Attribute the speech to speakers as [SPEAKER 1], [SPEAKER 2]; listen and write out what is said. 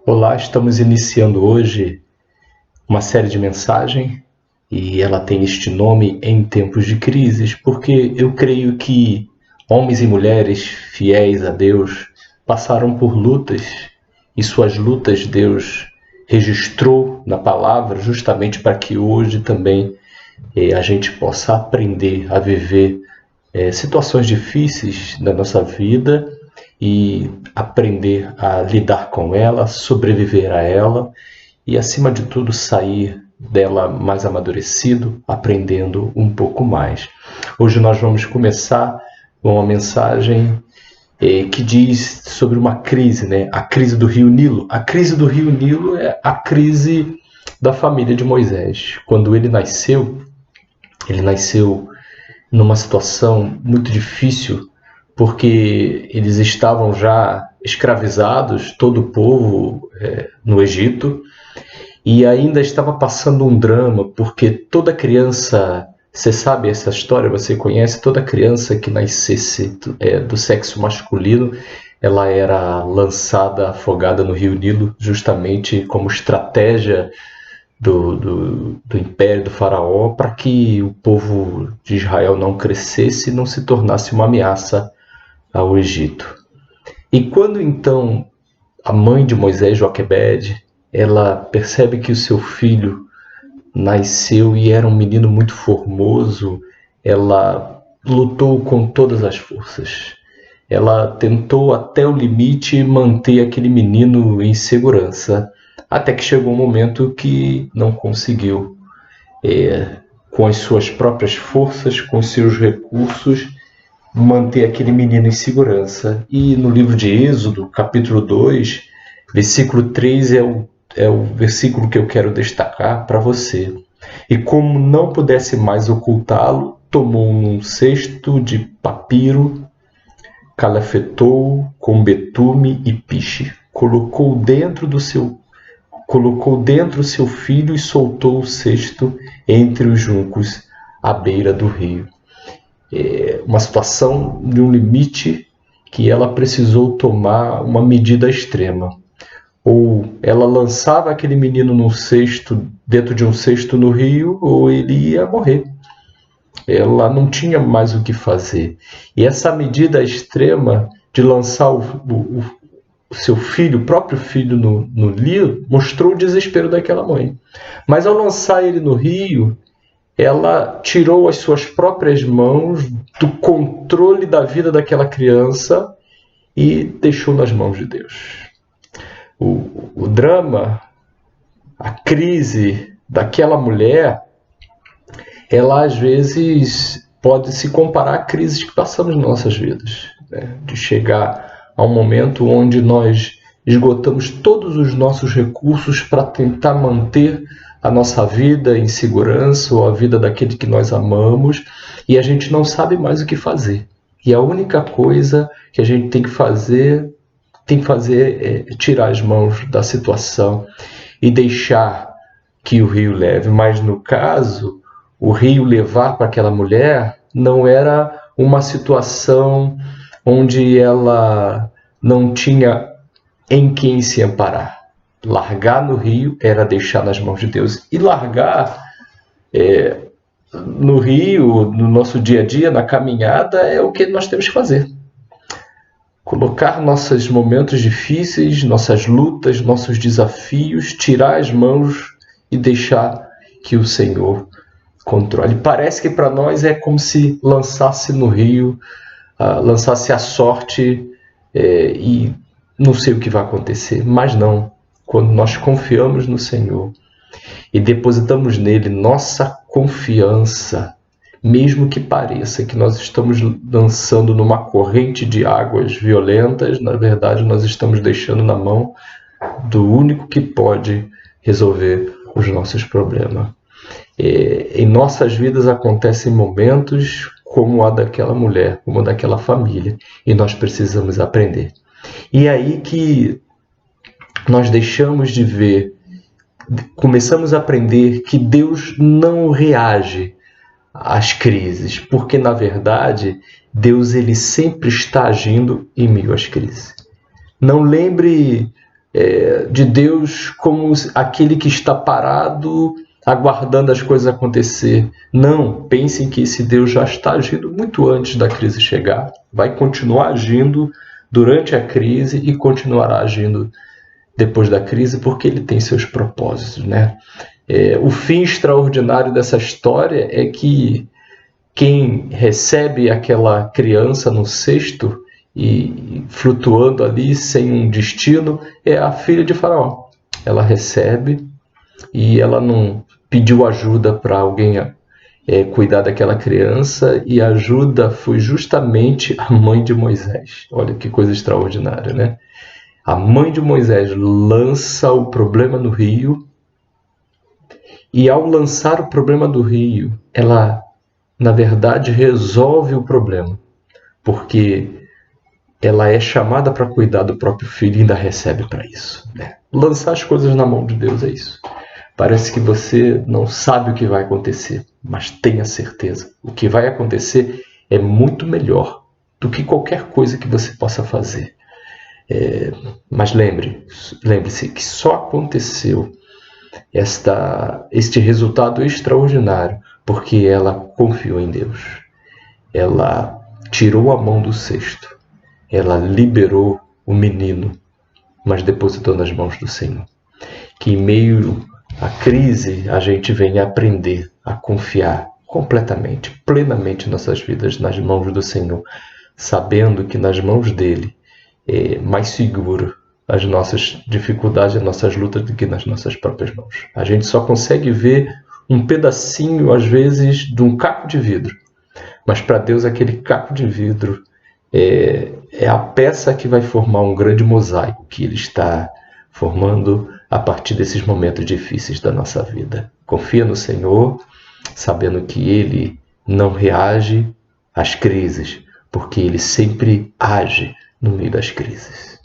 [SPEAKER 1] Olá, estamos iniciando hoje uma série de mensagens e ela tem este nome Em Tempos de Crises, porque eu creio que homens e mulheres fiéis a Deus passaram por lutas e suas lutas Deus registrou na palavra justamente para que hoje também a gente possa aprender a viver situações difíceis na nossa vida e aprender a lidar com ela, sobreviver a ela e, acima de tudo, sair dela mais amadurecido, aprendendo um pouco mais. Hoje nós vamos começar com uma mensagem que diz sobre uma crise, né? A crise do Rio Nilo. A crise do Rio Nilo é a crise da família de Moisés. Quando ele nasceu numa situação muito difícil, porque eles estavam já escravizados, todo o povo no Egito, e ainda estava passando um drama, porque toda criança, você sabe essa história, você conhece, toda criança que nascesse do sexo masculino, ela era lançada, afogada no Rio Nilo, justamente como estratégia do império do faraó, para que o povo de Israel não crescesse e não se tornasse uma ameaça ao Egito. E quando então a mãe de Moisés, Joquebede, ela percebe que o seu filho nasceu e era um menino muito formoso, ela lutou com todas as forças. Ela tentou até o limite manter aquele menino em segurança, até que chegou um momento que não conseguiu, com as suas próprias forças, com os seus recursos, manter aquele menino em segurança. E no livro de Êxodo, capítulo 2, versículo 3 é o versículo que eu quero destacar para você. E como não pudesse mais ocultá-lo, tomou um cesto de papiro, calafetou com betume e piche, colocou dentro o seu filho e soltou o cesto entre os juncos à beira do rio. Uma situação de um limite que ela precisou tomar uma medida extrema. Ou ela lançava aquele menino dentro de um cesto no rio, ou ele ia morrer. Ela não tinha mais o que fazer. E essa medida extrema de lançar o seu filho, o próprio filho no rio, mostrou o desespero daquela mãe. Mas ao lançar ele no rio, ela tirou as suas próprias mãos do controle da vida daquela criança e deixou nas mãos de Deus. O drama, a crise daquela mulher, ela às vezes pode se comparar a crises que passamos nas nossas vidas, né? De chegar a um momento onde nós esgotamos todos os nossos recursos para tentar manter a nossa vida em segurança ou a vida daquele que nós amamos, e a gente não sabe mais o que fazer. E a única coisa que a gente tem que fazer é tirar as mãos da situação e deixar que o rio leve. Mas no caso, o rio levar para aquela mulher não era uma situação onde ela não tinha em quem se amparar. Largar no rio era deixar nas mãos de Deus. E largar no rio, no nosso dia a dia, na caminhada, é o que nós temos que fazer. Colocar nossos momentos difíceis, nossas lutas, nossos desafios, tirar as mãos e deixar que o Senhor controle. Parece que para nós é como se lançasse no rio, lançasse a sorte e não sei o que vai acontecer. Mas não, quando nós confiamos no Senhor e depositamos nele nossa confiança, mesmo que pareça que nós estamos dançando numa corrente de águas violentas, na verdade nós estamos deixando na mão do único que pode resolver os nossos problemas. Em nossas vidas acontecem momentos como a daquela mulher, como a daquela família, e nós precisamos aprender. E é aí que nós deixamos de ver, começamos a aprender que Deus não reage às crises, porque na verdade Deus ele sempre está agindo em meio às crises. Não lembre de Deus como aquele que está parado aguardando as coisas acontecer. Não, pensem que esse Deus já está agindo muito antes da crise chegar, vai continuar agindo durante a crise e continuará agindo depois da crise, porque ele tem seus propósitos, né? O fim extraordinário dessa história é que quem recebe aquela criança no cesto e flutuando ali sem um destino é a filha de Faraó. Ela recebe e ela não pediu ajuda para alguém cuidar daquela criança, e a ajuda foi justamente a mãe de Moisés. Olha que coisa extraordinária, né? A mãe de Moisés lança o problema no rio, e ao lançar o problema do rio, ela, na verdade, resolve o problema, porque ela é chamada para cuidar do próprio filho e ainda recebe para isso, né? Lançar as coisas na mão de Deus é isso. Parece que você não sabe o que vai acontecer, mas tenha certeza. O que vai acontecer é muito melhor do que qualquer coisa que você possa fazer. Mas lembre-se que só aconteceu este resultado extraordinário porque ela confiou em Deus. Ela tirou a mão do cesto. Ela liberou o menino, mas depositou nas mãos do Senhor. Que em meio à crise a gente venha aprender a confiar completamente, plenamente nossas vidas nas mãos do Senhor, sabendo que nas mãos dele é mais seguro as nossas dificuldades, as nossas lutas, do que nas nossas próprias mãos. A gente só consegue ver um pedacinho, às vezes, de um caco de vidro, mas para Deus aquele caco de vidro é a peça que vai formar um grande mosaico que ele está formando a partir desses momentos difíceis da nossa vida. Confia no Senhor, sabendo que ele não reage às crises, porque ele sempre age no meio das crises.